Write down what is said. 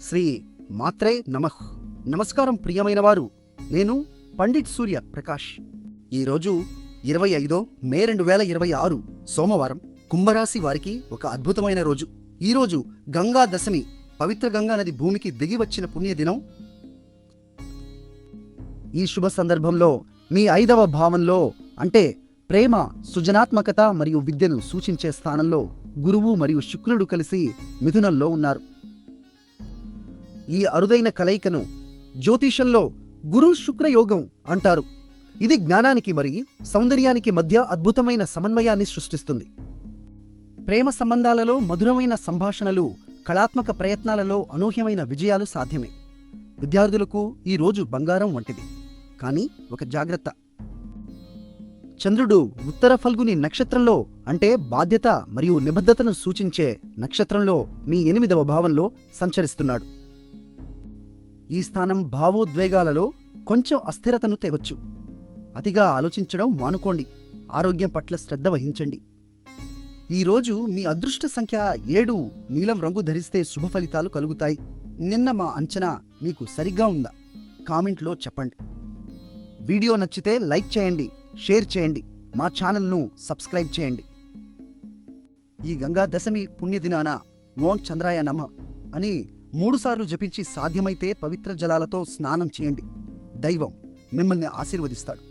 శ్రీ మాత్రే నమః. నమస్కారం ప్రియమైన వారు, నేను పండిట్ సూర్య ప్రకాష్. ఈరోజు 25 మే 2026 సోమవారం. కుంభరాశి వారికి ఒక అద్భుతమైన రోజు. ఈరోజు గంగా దశమి. పవిత్ర గంగా నది భూమికి దిగి వచ్చిన పుణ్యదినం. ఈ శుభ సందర్భంలో మీ 5వ భావంలో అంటే ప్రేమ, సృజనాత్మకత మరియు విద్యను సూచించే స్థానంలో గురువు మరియు శుక్రుడు కలిసి మిథునంలో ఉన్నారు. ఈ అరుదైన కలయికను జ్యోతిషంలో గురు శుక్ర యోగం అంటారు. ఇది జ్ఞానానికి మరియు సౌందర్యానికి మధ్య అద్భుతమైన సమన్వయాన్ని సృష్టిస్తుంది. ప్రేమ సంబంధాలలో మధురమైన సంభాషణలు, కళాత్మక ప్రయత్నాలలో అనూహ్యమైన విజయాలు సాధ్యమే. విద్యార్థులకు ఈ రోజు బంగారం వంటిది. కానీ ఒక జాగ్రత్త. చంద్రుడు ఉత్తర ఫల్గుని నక్షత్రంలో అంటే బాధ్యత మరియు నిబద్ధతను సూచించే నక్షత్రంలో మీ 8వ భావంలో సంచరిస్తున్నాడు. ఈ స్థానం భావోద్వేగాలలో కొంచెం అస్థిరతను తేవచ్చు. అతిగా ఆలోచించడం మానుకోండి. ఆరోగ్యం పట్ల శ్రద్ధ వహించండి. ఈరోజు మీ అదృష్ట సంఖ్య 7. నీలం రంగు ధరిస్తే శుభ ఫలితాలు కలుగుతాయి. నిన్న మా అంచనా మీకు సరిగ్గా ఉందా? కామెంట్లో చెప్పండి. వీడియో నచ్చితే లైక్ చేయండి, షేర్ చేయండి, మా ఛానల్ను సబ్స్క్రైబ్ చేయండి. ఈ గంగా దశమి పుణ్యదినాన ఓం చంద్రాయ నమః అని 3 సార్లు జపించి సాధ్యమైతే పవిత్ర జలాలతో స్నానం చేయండి. దైవం మిమ్మల్ని ఆశీర్వదిస్తాడు.